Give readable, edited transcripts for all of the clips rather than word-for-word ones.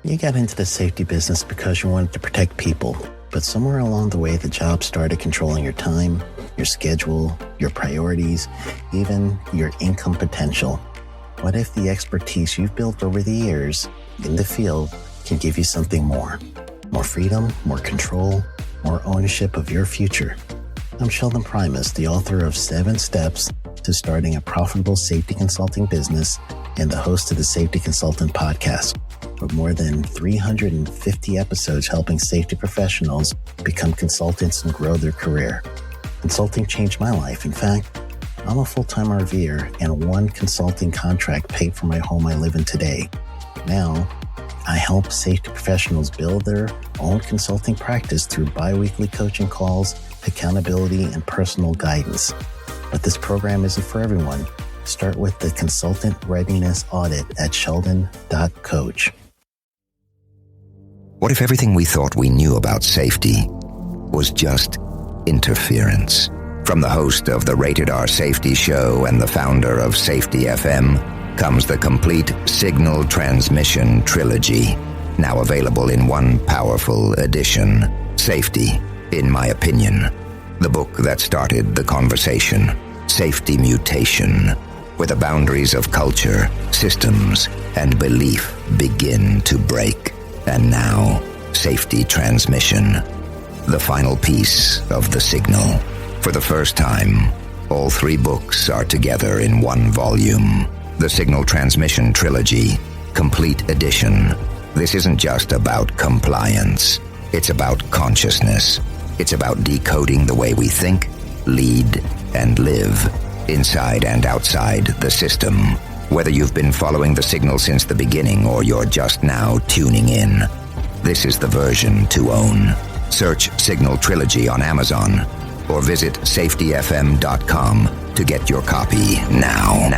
You got into the safety business because you wanted to protect people, but somewhere along the way, the job started controlling your time, your schedule, your priorities, even your income potential. What if the expertise you've built over the years in the field can give you something more? More freedom, more control, more ownership of your future. I'm Sheldon Primus, the author of 7 Steps to Starting a Profitable Safety Consulting Business and the host of the Safety Consultant Podcast, with more than 350 episodes helping safety professionals become consultants and grow their career. Consulting changed my life. In fact, I'm a full-time RVer, and one consulting contract paid for my home I live in today. Now, I help safety professionals build their own consulting practice through bi-weekly coaching calls, accountability, and personal guidance. But this program isn't for everyone. Start with the Consultant Readiness Audit at sheldon.coach. What if everything we thought we knew about safety was just interference? From the host of the Rated R Safety Show and the founder of Safety FM comes the complete Signal Transmission Trilogy, now available in one powerful edition. Safety, in my opinion, the book that started the conversation. Safety Mutation, where the boundaries of culture, systems, and belief begin to break. And now, Safety Transmission, the final piece of the signal. For the first time, all 3 books are together in one volume. The Signal Transmission Trilogy, Complete Edition. This isn't just about compliance. It's about consciousness. It's about decoding the way we think, lead, and live, inside and outside the system. Whether you've been following the signal since the beginning or you're just now tuning in, this is the version to own. Search Signal Trilogy on Amazon or visit safetyfm.com to get your copy now.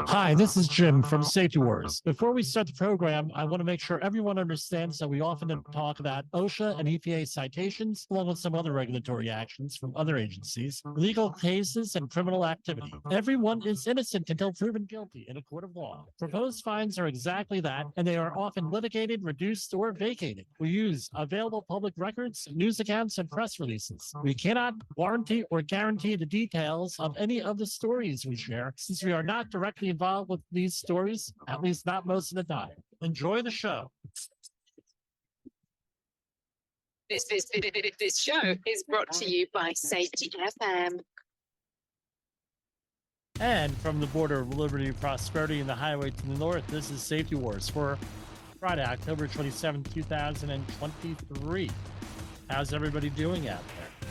Hi, this is Jim from Safety Wars. Before we start the program, I want to make sure everyone understands that we often talk about OSHA and EPA citations, along with some other regulatory actions from other agencies, legal cases, and criminal activity. Everyone is innocent until proven guilty in a court of law. Proposed fines are exactly that, and they are often litigated, reduced, or vacated. We use available public records, news accounts, and press releases. We cannot warranty or guarantee the details of any of the stories we share, since we are not directly involved with these stories, at least not most of the time. Enjoy the show. This show is brought to you by Safety FM. And from the border of liberty and prosperity and the highway to the north, this is Safety Wars for Friday, October 27, 2023. How's everybody doing out there?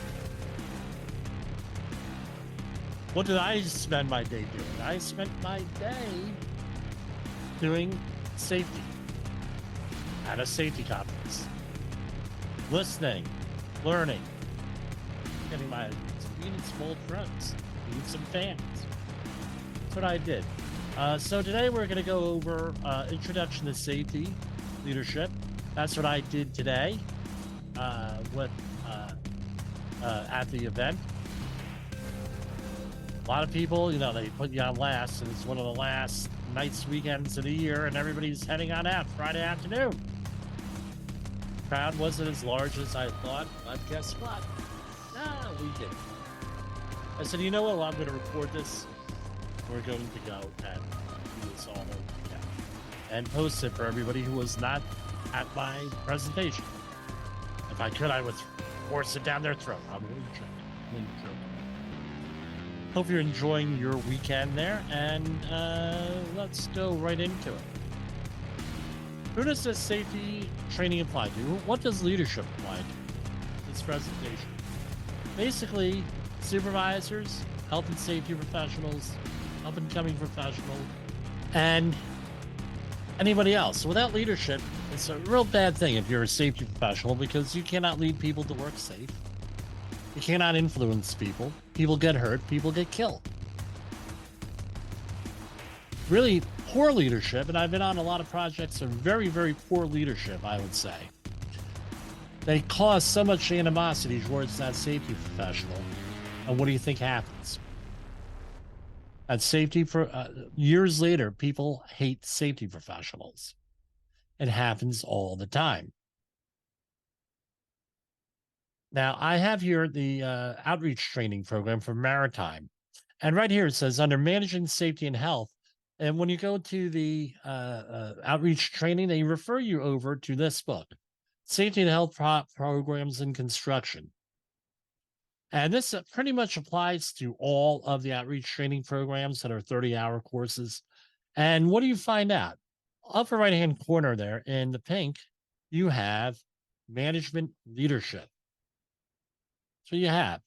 What did I spend my day doing? I spent my day doing safety at a safety conference. Listening, learning, getting my sweet and small friends, need some fans. That's what I did. So today we're going to go over introduction to safety leadership. That's what I did today with at the event. A lot of people, they put you on last, and it's one of the last nights, weekends of the year, and everybody's heading on out Friday afternoon. Crowd wasn't as large as I thought, but guess what? We did. I said, you know what? Well, I'm going to record this. We're going to go and do this all over again and post it for everybody who was not at my presentation. If I could, I would force it down their throat. I'm really joking. Hope you're enjoying your weekend there, and let's go right into it. Who does this safety training apply to? What does leadership apply to? This presentation. Basically, supervisors, health and safety professionals, up-and-coming professionals, and anybody else. Without leadership, it's a real bad thing if you're a safety professional, because you cannot lead people to work safe. You cannot influence people. People get hurt. People get killed. Really poor leadership, and I've been on a lot of projects of very, very poor leadership, I would say. They cause so much animosity towards that safety professional. And what do you think happens? At safety, for years later, people hate safety professionals. It happens all the time. Now, I have here the outreach training program for Maritime. And right here it says under managing safety and health. And when you go to the outreach training, they refer you over to this book, Safety and Health Programs in Construction. And this pretty much applies to all of the outreach training programs that are 30-hour courses. And what do you find out? Upper right-hand corner there in the pink, you have management leadership. So you have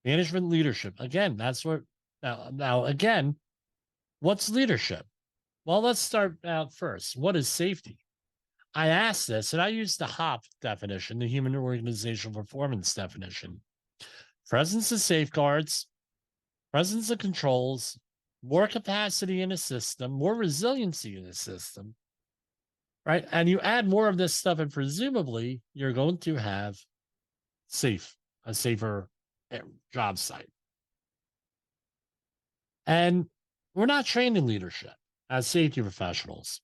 management leadership. Again, that's what, now again, what's leadership? Well, let's start out first. What is safety? I asked this, and I used the HOP definition, the Human Organizational Performance definition. Presence of safeguards, presence of controls, more capacity in a system, more resiliency in a system, right? And you add more of this stuff, and presumably you're going to have a safer job site. And we're not trained in leadership as safety professionals.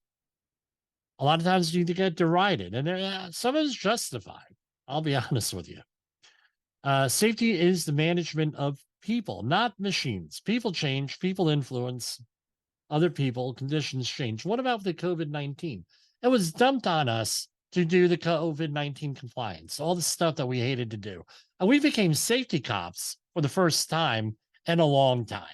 A lot of times you need to get derided, and some of it's justified. I'll be honest with you. Safety is the management of people, not machines. People change, people influence other people, conditions change. What about the COVID-19? It was dumped on us to do the COVID-19 compliance, all the stuff that we hated to do. And we became safety cops for the first time in a long time.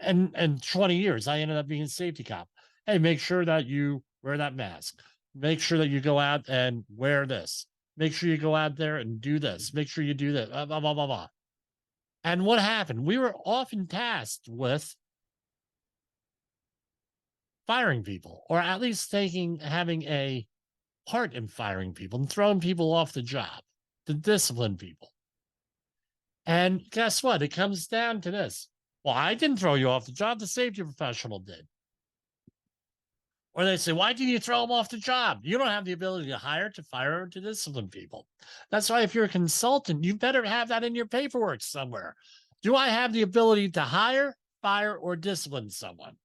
And 20 years, I ended up being a safety cop. Hey, make sure that you wear that mask. Make sure that you go out and wear this. Make sure you go out there and do this. Make sure you do that. Blah, blah, blah, blah, blah. And what happened? We were often tasked with firing people, or at least having a part in firing people and throwing people off the job to discipline people. And guess what? It comes down to this. Well, I didn't throw you off the job. The safety professional did. Or they say, why did you throw them off the job? You don't have the ability to hire, to fire, or to discipline people. That's why if you're a consultant, you better have that in your paperwork somewhere. Do I have the ability to hire, fire, or discipline someone?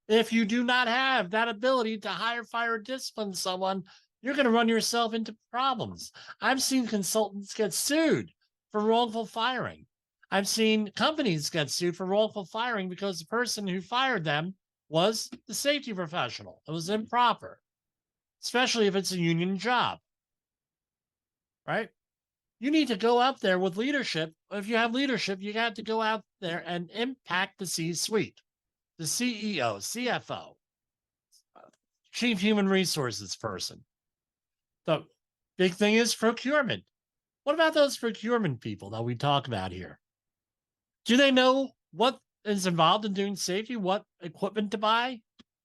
If you do not have that ability to hire, fire, or discipline someone, you're going to run yourself into problems. I've seen consultants get sued for wrongful firing. I've seen companies get sued for wrongful firing because the person who fired them was the safety professional. It was improper, especially if it's a union job. right? You need to go out there with leadership. If you have leadership, you got to go out there and impact the C-suite, the CEO, CFO, Chief Human Resources person. The big thing is procurement. What about those procurement people that we talk about here? Do they know what is involved in doing safety, what equipment to buy,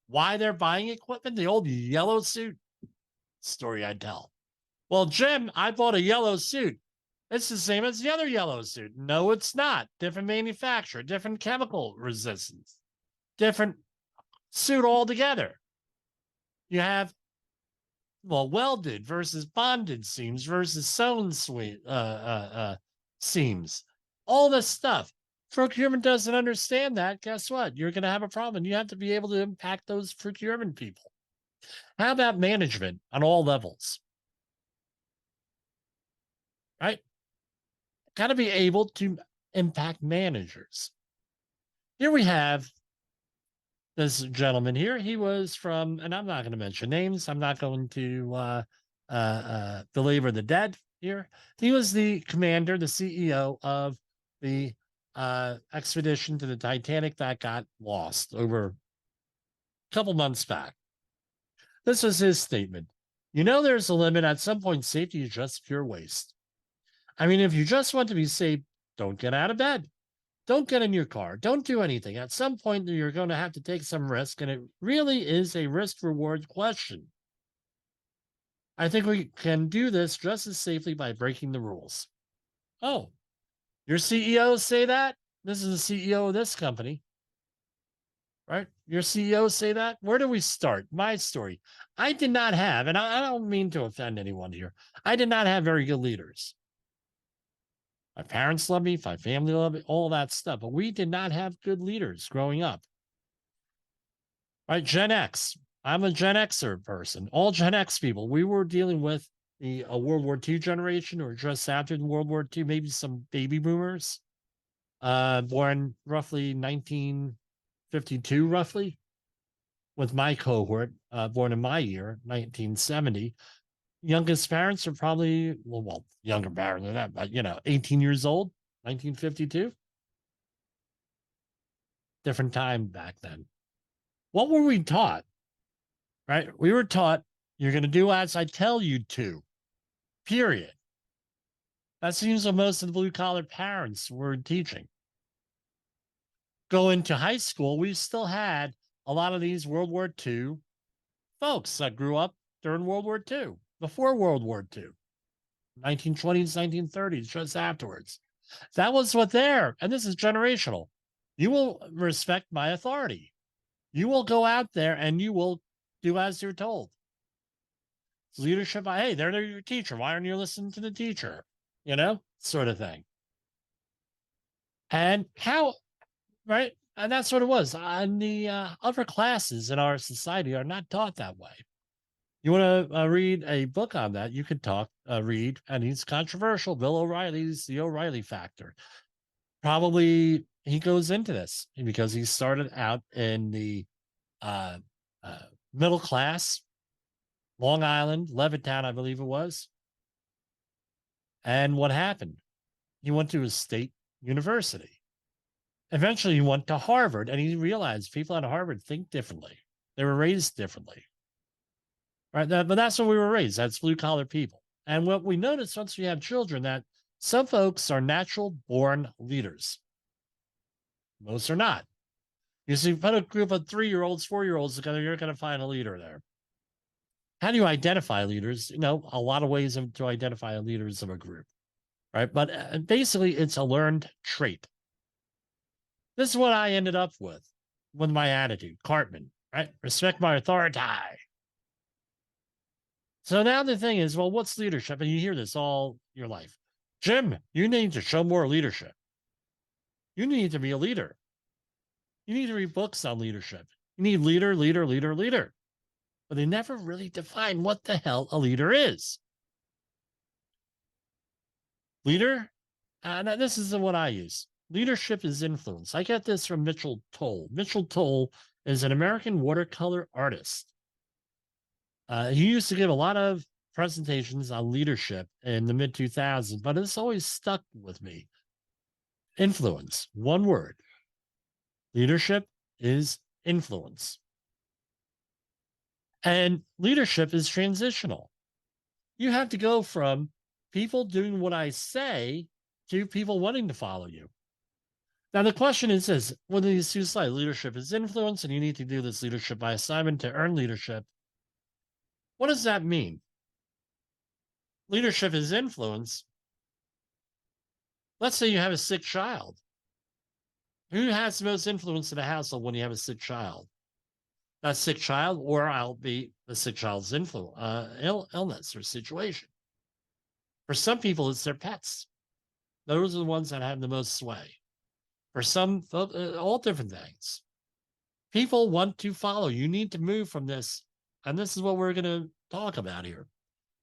why they're buying equipment? The old yellow suit story I tell. Well, Jim, I bought a yellow suit. It's the same as the other yellow suit. No, it's not. Different manufacturer, different chemical resistance, different suit altogether. You have, welded versus bonded seams versus sewn seams. All this stuff. Procurement doesn't understand that. Guess what? You're going to have a problem. You have to be able to impact those procurement people. How about management on all levels? Right? Got to be able to impact managers. Here we have this gentleman here. He was from, and I'm not going to mention names. I'm not going to belabor the dead here. He was the commander, the CEO of the expedition to the Titanic that got lost over a couple months back. This was his statement. You know, there's a limit. At some point, safety is just pure waste. I mean, if you just want to be safe, don't get out of bed. Don't get in your car. Don't do anything. At some point, you're going to have to take some risk, and it really is a risk-reward question. I think we can do this just as safely by breaking the rules. Oh, your CEOs say that? This is the CEO of this company, right? Your CEOs say that? Where do we start? My story. I did not have, and I don't mean to offend anyone here, I did not have very good leaders. My parents love me, my family loved me, all that stuff, but we did not have good leaders growing up. Right, Gen X. I'm a Gen Xer person. All Gen X people, we were dealing with the World War II generation or just after the World War II, maybe some baby boomers, born roughly 1952, roughly, with my cohort, born in my year, 1970. Youngest parents are probably, well, younger parents than that, but, 18 years old, 1952. Different time back then. What were we taught? Right? We were taught, you're going to do as I tell you to, period. That seems what most of the blue-collar parents were teaching. Go into high school, we still had a lot of these World War II folks that grew up during World War II. Before World War II, 1920s, 1930s, just afterwards. That was what there, and this is generational. You will respect my authority. You will go out there and you will do as you're told. It's leadership. Hey, they're your teacher. Why aren't you listening to the teacher? Sort of thing. And how, right? And that's what it was. And the upper classes in our society are not taught that way. You want to read a book on that, you could read, and he's controversial, Bill O'Reilly's The O'Reilly Factor. Probably he goes into this because he started out in the middle class, Long Island, Levittown, I believe it was. And what happened? He went to a state university. Eventually, he went to Harvard, and he realized people at Harvard think differently. They were raised differently. Right, but that's what we were raised. That's blue-collar people. And what we notice once we have children, that some folks are natural-born leaders. Most are not. You see, put a group of 3-year-olds, 4-year-olds together, you're going to find a leader there. How do you identify leaders? A lot of ways to identify leaders of a group, right? But basically, it's a learned trait. This is what I ended up with my attitude. Cartman, right? Respect my authority. So now the thing is, well, what's leadership? And you hear this all your life. Jim, you need to show more leadership. You need to be a leader. You need to read books on leadership. You need leader. But they never really define what the hell a leader is. Leader, and this is what I use. Leadership is influence. I get this from Mitchell Toll. Mitchell Toll is an American watercolor artist. He used to give a lot of presentations on leadership in the mid 2000s, but it's always stuck with me. Influence, one word. Leadership is influence. And leadership is transitional. You have to go from people doing what I say to people wanting to follow you. Now, the question is this: when these two slides, leadership is influence, and you need to do this leadership by assignment to earn leadership. What does that mean? Leadership is influence. Let's say you have a sick child. Who has the most influence in the household when you have a sick child? That sick child, or I'll be the sick child's illness or situation. For some people, it's their pets. Those are the ones that have the most sway. For some, all different things. People want to follow. You need to move from this. And this is what we're going to talk about here.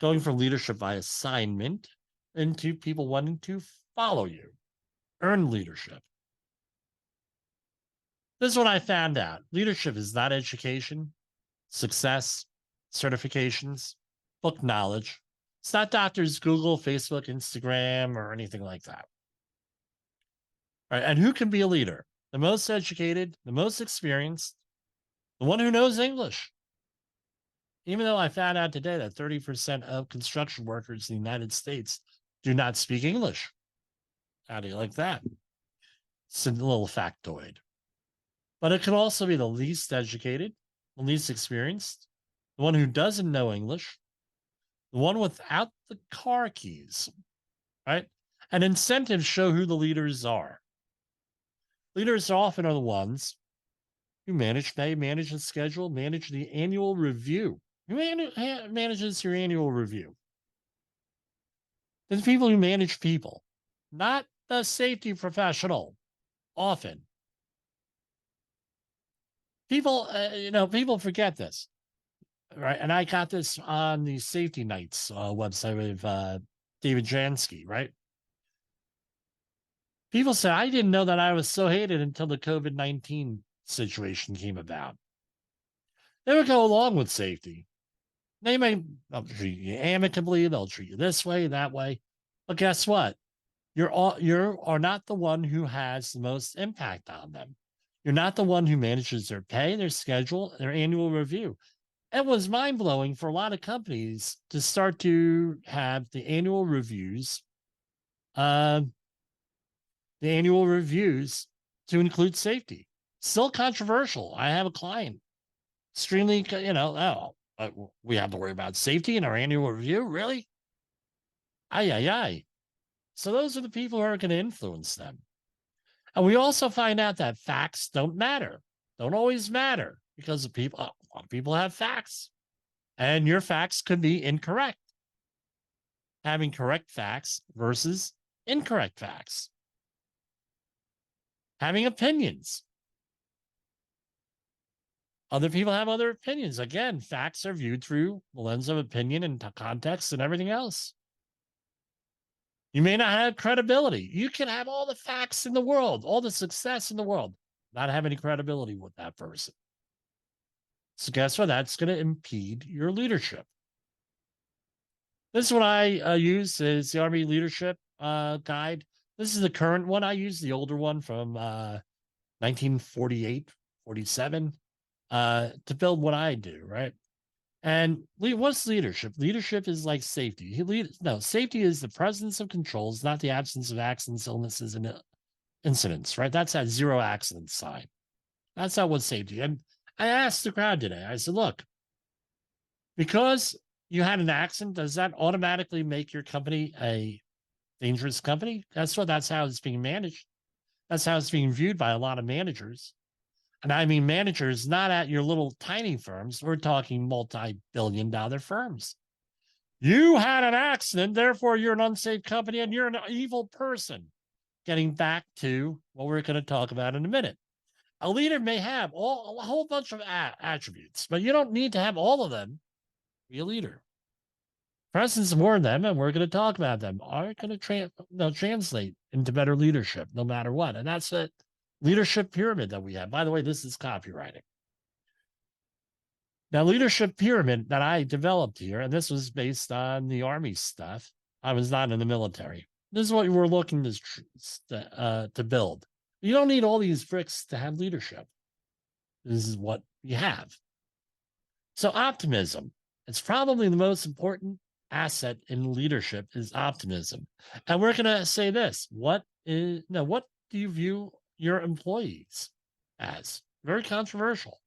Going from leadership by assignment into people wanting to follow you. Earn leadership. This is what I found out. Leadership is not education, success, certifications, book knowledge. It's not doctors, Google, Facebook, Instagram, or anything like that. All right, and who can be a leader? The most educated, the most experienced, the one who knows English. Even though I found out today that 30% of construction workers in the United States do not speak English. How do you like that? It's a little factoid. But it can also be the least educated, the least experienced, the one who doesn't know English, the one without the car keys, right? And incentives show who the leaders are. Leaders often are the ones who manage pay, manage the schedule, manage the annual review. Who manages your annual review? The people who manage people, not the safety professional, often. People, people forget this, right? And I got this on the Safety Nights website with David Jansky, right? People say, I didn't know that I was so hated until the COVID-19 situation came about. They would go along with safety. They'll treat you amicably, they'll treat you this way, that way. But guess what? You are not the one who has the most impact on them. You're not the one who manages their pay, their schedule, their annual review. It was mind-blowing for a lot of companies to start to have the annual reviews, to include safety. Still controversial. I have a client, extremely, we have to worry about safety in our annual review? Really? Aye. So those are the people who are going to influence them. And we also find out that facts don't always matter, because a lot of people have facts, and your facts could be incorrect. Having correct facts versus incorrect facts. Having opinions. Other people have other opinions. Again, facts are viewed through the lens of opinion and context and everything else. You may not have credibility. You can have all the facts in the world, all the success in the world, not have any credibility with that person. So guess what? That's going to impede your leadership. This is what I use is the Army Leadership Guide. This is the current one. I use the older one from 1948, 47 to build what I do, right? And what's leadership? Leadership is like safety. Safety is the presence of controls, not the absence of accidents, illnesses, and incidents, right? That's that zero accident sign. That's not what safety. And I asked the crowd today, I said, look, because you had an accident, does that automatically make your company a dangerous company? That's how it's being managed. That's how it's being viewed by a lot of managers. And I mean managers, not at your little tiny firms. We're talking multi-billion-dollar firms. You had an accident, therefore you're an unsafe company and you're an evil person. Getting back to what we're going to talk about in a minute. A leader may have a whole bunch of attributes, but you don't need to have all of them to be a leader. Presence of more of them, and we're going to talk about them, are going to translate into better leadership no matter what. And that's the leadership pyramid that we have. By the way, this is copywriting. Now, leadership pyramid that I developed here, and this was based on the Army stuff. I was not in the military. This is what we're looking to build. You don't need all these bricks to have leadership. This is what you have. So optimism. It's probably the most important asset in leadership is optimism. And we're going to say this. What do you view your employees as? Very controversial.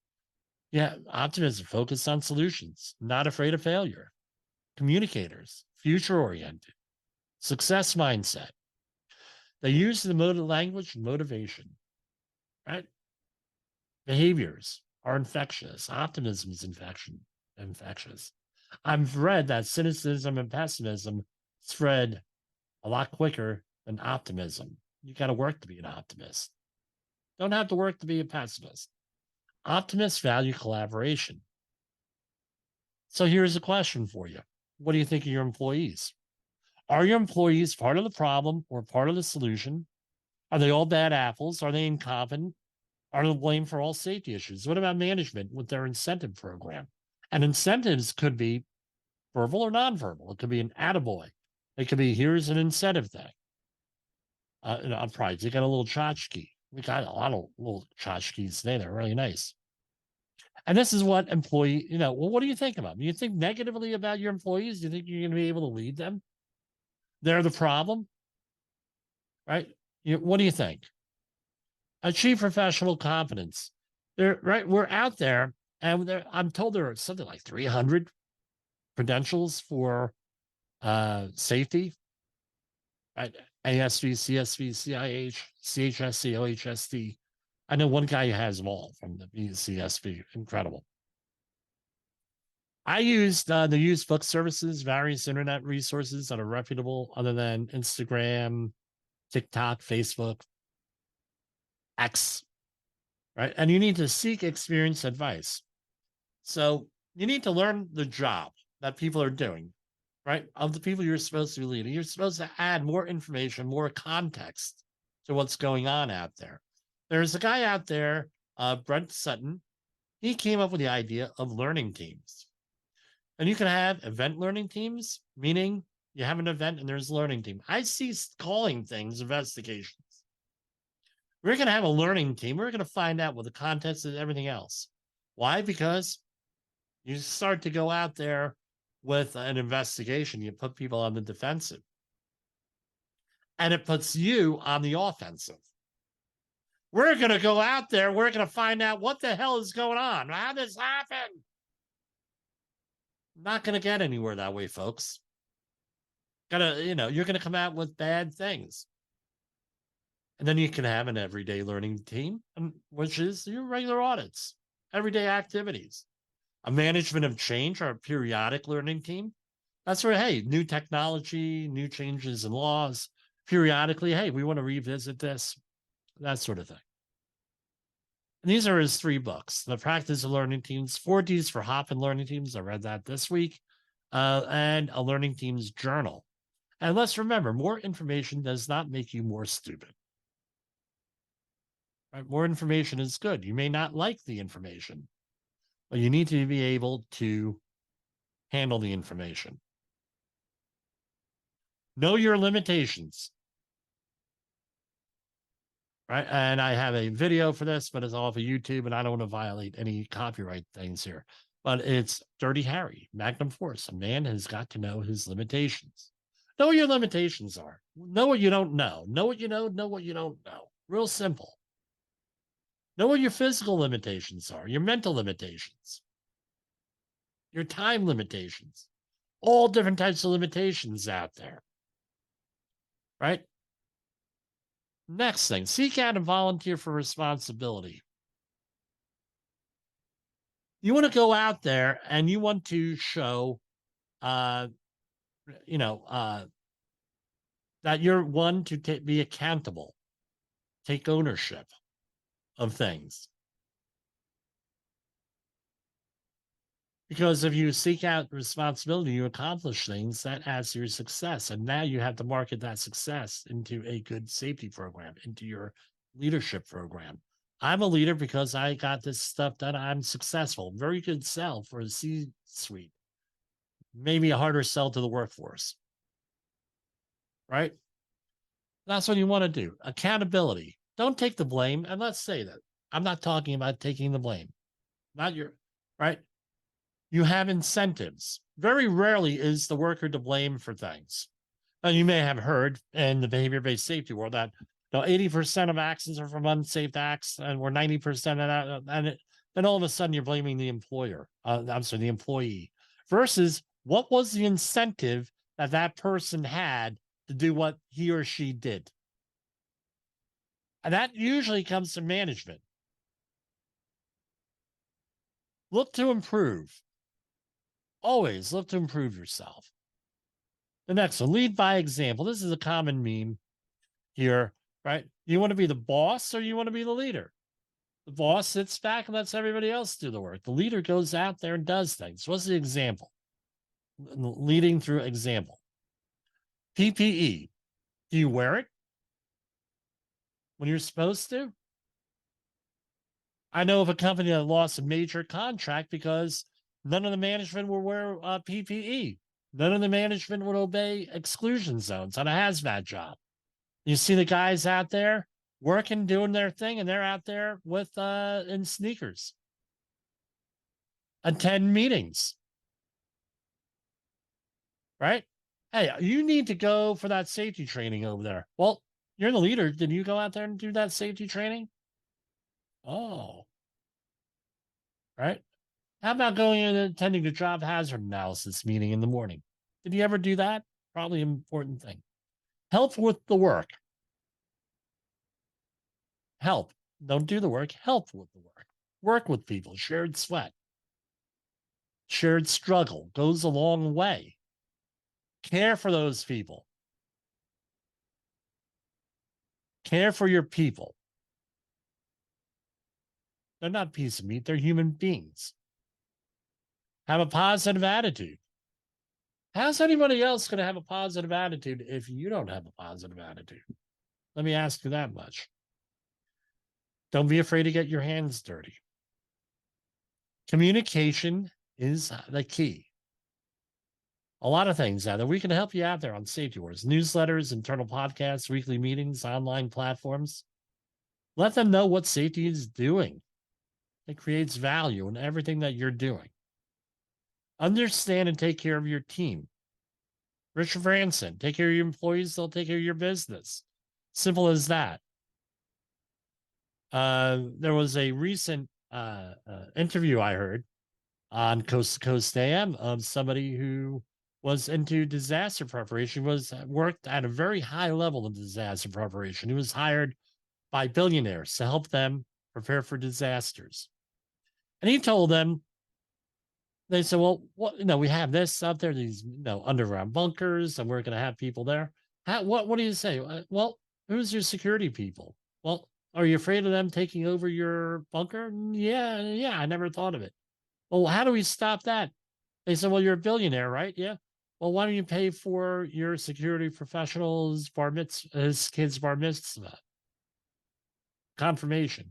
Yeah, optimism, focused on solutions, not afraid of failure. Communicators, future-oriented, success mindset. They use the language and motivation, right? Behaviors are infectious. Optimism is infectious. I've read that cynicism and pessimism spread a lot quicker than optimism. You got to work to be an optimist. Don't have to work to be a pessimist. Optimists value collaboration. So here's a question for you. What do you think of your employees? Are your employees part of the problem or part of the solution? Are they all bad apples? Are they incompetent? Are they blamed for all safety issues? What about management with their incentive program? And incentives could be verbal or nonverbal. It could be an attaboy. It could be, here's an incentive thing. On Pride, you got a little tchotchke. We got a lot of little tchotchkes today. They're really nice. And this is what what do you think about them? Do you think negatively about your employees? Do you think you're going to be able to lead them? They're the problem, right? What do you think? Achieve professional competence. We're out there, and I'm told there are something like 300 credentials for safety. Right? ASV, CSV, CIH, CHSC, OHSD. I know one guy who has them all from the CSV. Incredible. I used the used book services, various internet resources that are reputable other than Instagram, TikTok, Facebook, X, right? And you need to seek experienced advice. So you need to learn the job that people are doing, right? Of the people you're supposed to be leading. You're supposed to add more information, more context to what's going on out there. There's a guy out there, Brent Sutton. He came up with the idea of learning teams. And you can have event learning teams, meaning you have an event and there's a learning team. I see calling things investigations. We're going to have a learning team. We're going to find out what the context is, everything else. Why? Because you start to go out there with an investigation. You put people on the defensive. And it puts you on the offensive. We're going to go out there. We're going to find out what the hell is going on. How did this happen? Not going to get anywhere that way, folks. You're going to come out with bad things. And then you can have an everyday learning team, which is your regular audits, everyday activities. A management of change or a periodic learning team. That's where, hey, new technology, new changes in laws, periodically, hey, we want to revisit this, that sort of thing. And these are his 3 books. The Practice of Learning Teams, 4 Ds for Hoppin' Learning Teams. I read that this week. And a Learning Teams Journal. And let's remember, more information does not make you more stupid. Right? More information is good. You may not like the information, but you need to be able to handle the information. Know your limitations. Right. And I have a video for this, but it's off of YouTube, and I don't want to violate any copyright things here. But it's Dirty Harry, Magnum Force. A man has got to know his limitations. Know what your limitations are. Know what you don't know. Know what you know what you don't know. Real simple. Know what your physical limitations are, your mental limitations, your time limitations, all different types of limitations out there. Right? Next thing, seek out and volunteer for responsibility. You want to go out there and you want to show, that you're one to be accountable, take ownership of things. Because if you seek out responsibility, you accomplish things, that adds to your success. And now you have to market that success into a good safety program, into your leadership program. I'm a leader because I got this stuff done. I'm successful. Very good sell for a C-suite. Maybe a harder sell to the workforce. Right? That's what you want to do. Accountability. Don't take the blame. And let's say that. I'm not talking about taking the blame. Not your, right? You have incentives. Very rarely is the worker to blame for things. Now, you may have heard in the behavior-based safety world that 80% of accidents are from unsafe acts, and we're 90% of that. And then all of a sudden, you're blaming the employer. The employee. Versus, what was the incentive that that person had to do what he or she did? And that usually comes from management. Look to improve. Always look to improve yourself. The next one, lead by example. This is a common meme here, right? You want to be the boss or you want to be the leader? The boss sits back and lets everybody else do the work. The leader goes out there and does things. What's the example? Leading through example. PPE. Do you wear it when you're supposed to? I know of a company that lost a major contract because none of the management will wear PPE. None of the management would obey exclusion zones on a hazmat job. You see the guys out there working, doing their thing, and they're out there with in sneakers. Attend meetings. Right? Hey, you need to go for that safety training over there. Well, you're the leader. Did you go out there and do that safety training? Oh. Right? How about going and attending a job hazard analysis meeting in the morning? Did you ever do that? Probably an important thing. Help with the work. Help. Don't do the work. Help with the work. Work with people. Shared sweat. Shared struggle goes a long way. Care for those people. Care for your people. They're not a piece of meat. They're human beings. Have a positive attitude. How's anybody else going to have a positive attitude if you don't have a positive attitude? Let me ask you that much. Don't be afraid to get your hands dirty. Communication is the key. A lot of things that we can help you out there on Safety Wars. Newsletters, internal podcasts, weekly meetings, online platforms. Let them know what safety is doing. It creates value in everything that you're doing. Understand and take care of your team. Richard Branson, take care of your employees, they'll take care of your business. Simple as that. There was a recent interview I heard on Coast to Coast AM of somebody who was into disaster preparation, worked at a very high level of disaster preparation. He was hired by billionaires to help them prepare for disasters. And he told them, they said, well, we have this out there, these underground bunkers, and we're going to have people there. What do you say? Well, who's your security people? Well, are you afraid of them taking over your bunker? Yeah, I never thought of it. Well, how do we stop that? They said, well, you're a billionaire, right? Yeah. Well, why don't you pay for your security professional's his kid's bar mitzvah confirmation?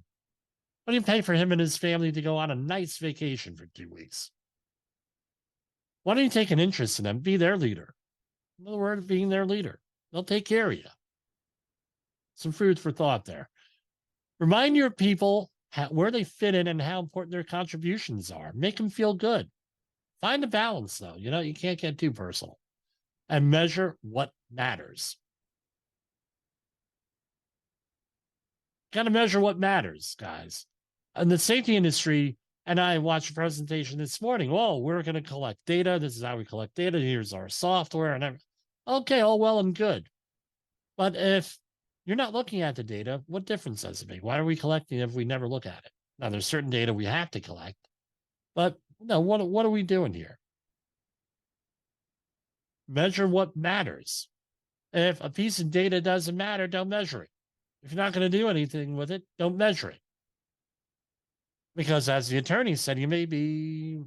Why don't you pay for him and his family to go on a nice vacation for 2 weeks? Why don't you take an interest in them? Be their leader. In other words, being their leader. They'll take care of you. Some food for thought there. Remind your people where they fit in and how important their contributions are. Make them feel good. Find a balance, though. You can't get too personal. And measure what matters. Got to measure what matters, guys. In the safety industry, and I watched a presentation this morning. Well, we're going to collect data. This is how we collect data. Here's our software and everything. Okay, all well and good. But if you're not looking at the data, what difference does it make? Why are we collecting if we never look at it? Now, there's certain data we have to collect, but no, what are we doing here? Measure what matters. If a piece of data doesn't matter, don't measure it. If you're not going to do anything with it, don't measure it. Because as the attorney said, you may be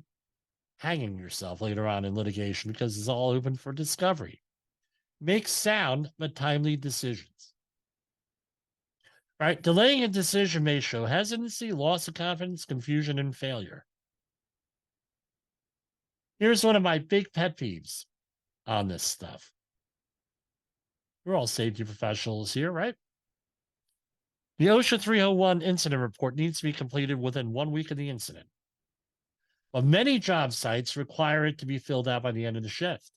hanging yourself later on in litigation because it's all open for discovery. Make sound but timely decisions. Right? Delaying a decision may show hesitancy, loss of confidence, confusion, and failure. Here's one of my big pet peeves on this stuff. We're all safety professionals here, right? The OSHA 301 incident report needs to be completed within 1 week of the incident. But many job sites require it to be filled out by the end of the shift.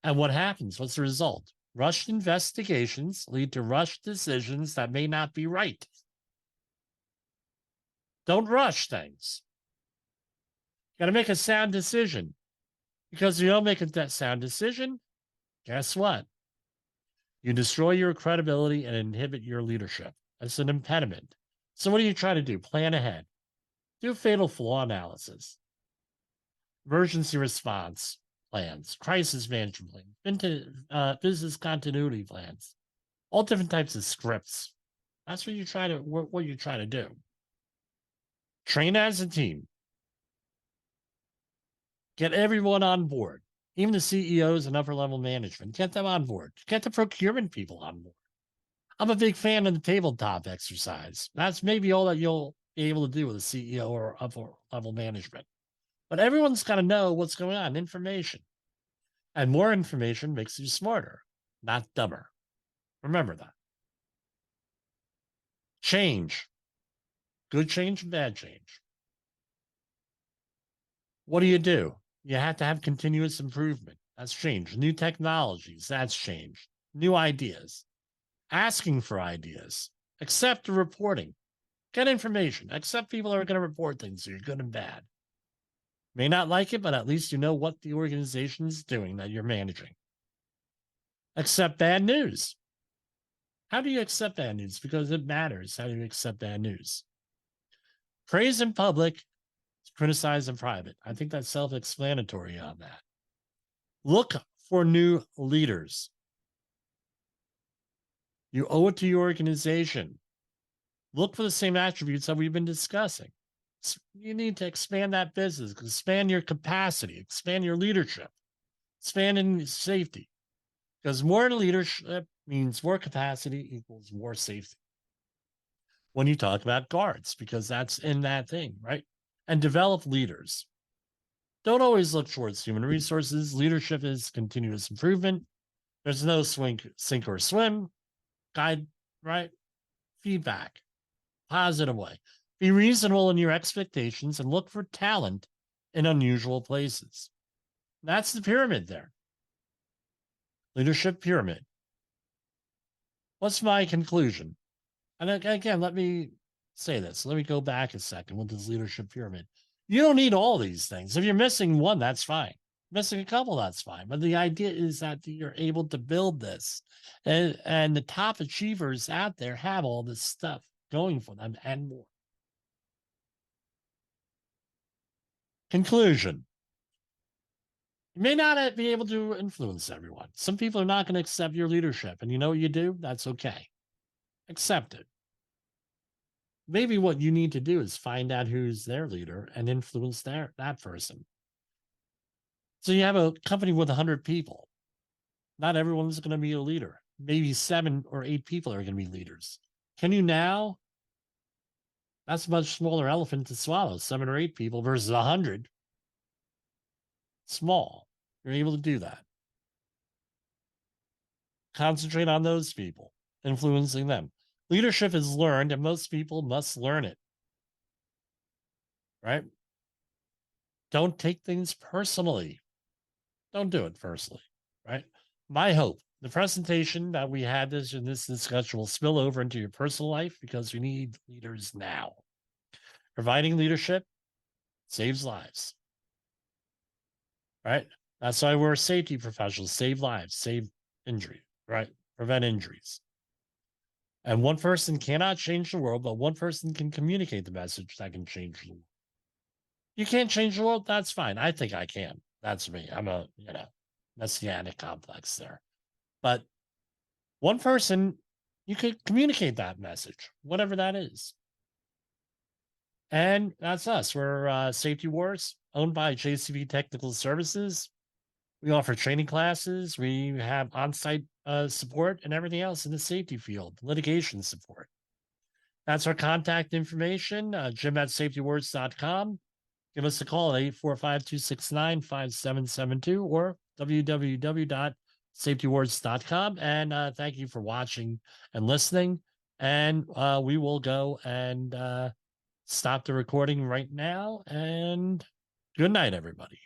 And what happens? What's the result? Rushed investigations lead to rushed decisions that may not be right. Don't rush things. Got to make a sound decision. Because if you don't make a sound decision, guess what? You destroy your credibility and inhibit your leadership. That's an impediment. So what do you try to do? Plan ahead. Do fatal flaw analysis. Emergency response plans, crisis management plans, business continuity plans, all different types of scripts. That's what you try to do. Train as a team. Get everyone on board, even the CEOs and upper level management. Get them on board. Get the procurement people on board. I'm a big fan of the tabletop exercise. That's maybe all that you'll be able to do with a CEO or upper level management. But everyone's got to know what's going on, information. And more information makes you smarter, not dumber. Remember that. Change. Good change and bad change. What do? You have to have continuous improvement. That's change. New technologies. That's change. New ideas. Asking for ideas. Accept the reporting. Get information. Accept people are going to report things. So you're good and bad. May not like it, but at least you know what the organization is doing that you're managing. Accept bad news. How do you accept bad news? Because it matters. How do you accept bad news? Praise in public, criticize in private. I think that's self-explanatory on that. Look for new leaders. You owe it to your organization. Look for the same attributes that we've been discussing. You need to expand that business, expand your capacity, expand your leadership, expand in safety. Because more leadership means more capacity equals more safety. When you talk about guards, because that's in that thing, right? And develop leaders. Don't always look towards human resources. Leadership is continuous improvement. There's no sink or swim. Guide, right? Feedback, positive way. Be reasonable in your expectations and look for talent in unusual places. That's the pyramid there. Leadership pyramid. What's my conclusion? And again, let me say this. Let me go back a second with this leadership pyramid. You don't need all these things. If you're missing one, that's fine. Missing a couple, that's fine. But the idea is that you're able to build this. And the top achievers out there have all this stuff going for them and more. Conclusion. You may not be able to influence everyone. Some people are not going to accept your leadership. And you know what you do? That's okay. Accept it. Maybe what you need to do is find out who's their leader and influence that person. So you have a company with 100 people. Not everyone's going to be a leader. Maybe 7 or 8 people are going to be leaders. Can you now? That's a much smaller elephant to swallow. 7 or 8 people versus 100. Small. You're able to do that. Concentrate on those people, influencing them. Leadership is learned, and most people must learn it. Right? Don't take things personally. Don't do it personally. Right? My hope, the presentation that we had in this discussion will spill over into your personal life because we need leaders now. Providing leadership saves lives. Right? That's why we're safety professionals. Save lives, save injury, right? Prevent injuries. And one person cannot change the world, but one person can communicate the message that can change the world. You can't change the world? That's fine. I think I can. That's me. I'm a, messianic complex there. But one person, you could communicate that message, whatever that is. And that's us. We're Safety Wars, owned by JCB Technical Services. We offer training classes. We have on-site support and everything else in the safety field, litigation support. That's our contact information, jim@safetywords.com. Give us a call at 845-269-5772 or www.safetywords.com. And thank you for watching and listening. And we will go and stop the recording right now. And good night, everybody.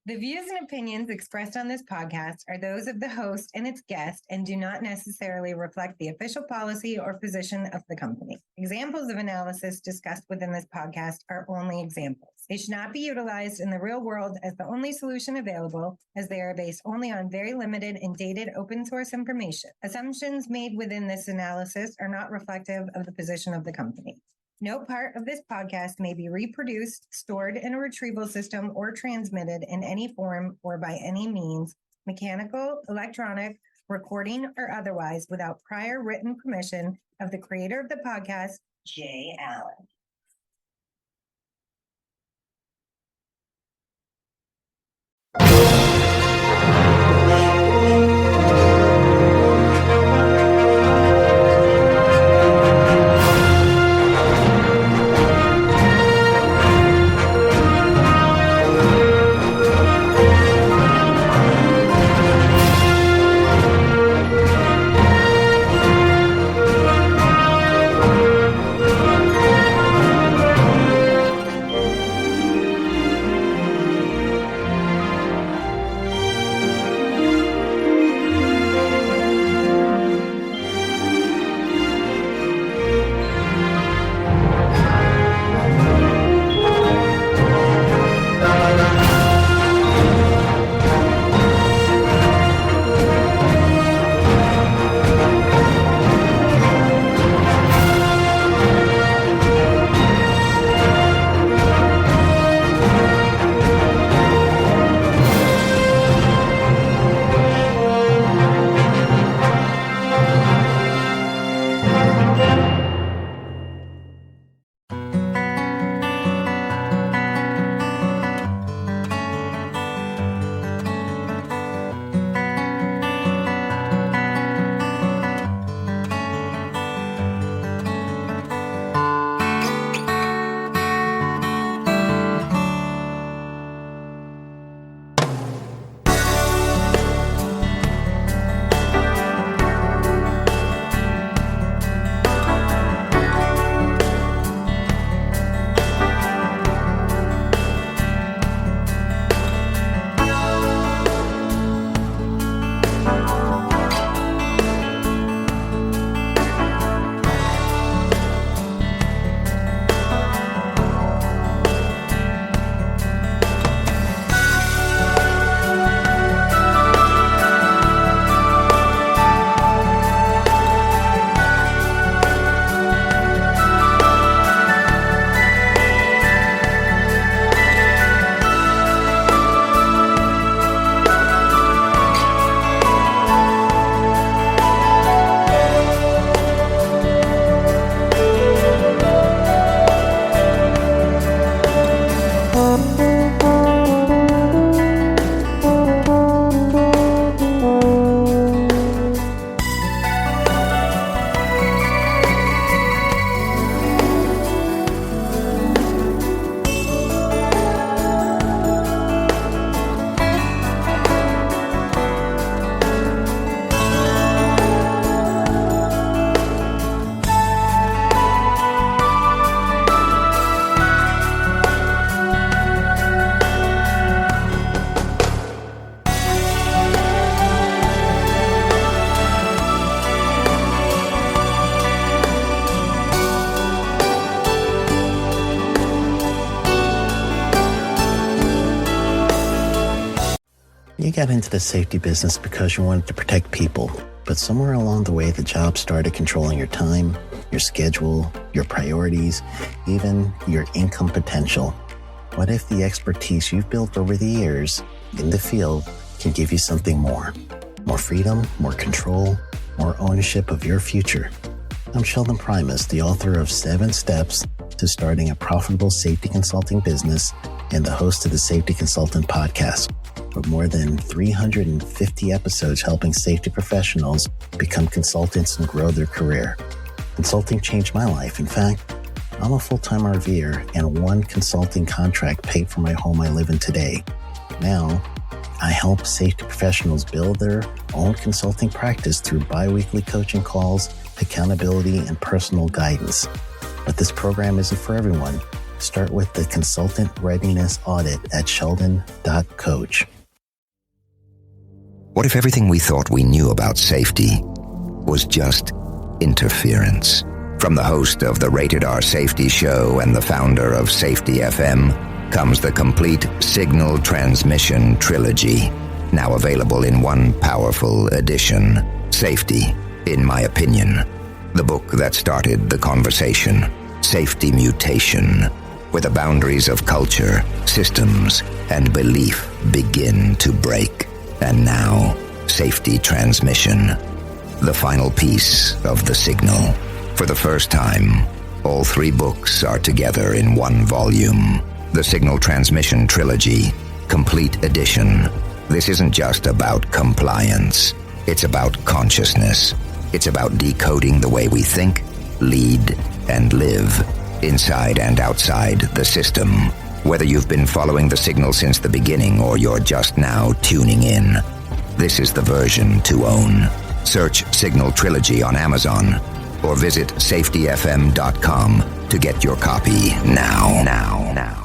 The views and opinions expressed on this podcast are those of the host and its guest and do not necessarily reflect the official policy or position of the company. Examples of analysis discussed within this podcast are only examples. They should not be utilized in the real world as the only solution available, as they are based only on very limited and dated open source information. Assumptions made within this analysis are not reflective of the position of the company. No part of this podcast may be reproduced, stored in a retrieval system, or transmitted in any form or by any means, mechanical, electronic, recording, or otherwise, without prior written permission of the creator of the podcast, Jay Allen. You got into the safety business because you wanted to protect people, but somewhere along the way, the job started controlling your time, your schedule, your priorities, even your income potential. What if the expertise you've built over the years in the field can give you something more? More freedom, more control, more ownership of your future. I'm Sheldon Primus, the author of 7 Steps to Starting a Profitable Safety Consulting Business and the host of the Safety Consultant Podcast. with more than 350 episodes helping safety professionals become consultants and grow their career. Consulting changed my life. In fact, I'm a full-time RVer, and one consulting contract paid for my home I live in today. Now, I help safety professionals build their own consulting practice through bi-weekly coaching calls, accountability, and personal guidance. But this program isn't for everyone. Start with the Consultant Readiness Audit at sheldon.coach. What if everything we thought we knew about safety was just interference? From the host of the Rated R Safety Show and the founder of Safety FM comes the complete Signal Transmission Trilogy, now available in one powerful edition. Safety, in my opinion, the book that started the conversation. Safety Mutation, where the boundaries of culture, systems, and belief begin to break. And now, Safety Transmission, the final piece of the signal. For the first time, all three books are together in one volume. The Signal Transmission Trilogy, Complete Edition. This isn't just about compliance. It's about consciousness. It's about decoding the way we think, lead, and live, inside and outside the system. Whether you've been following the signal since the beginning or you're just now tuning in, this is the version to own. Search Signal Trilogy on Amazon or visit safetyfm.com to get your copy now.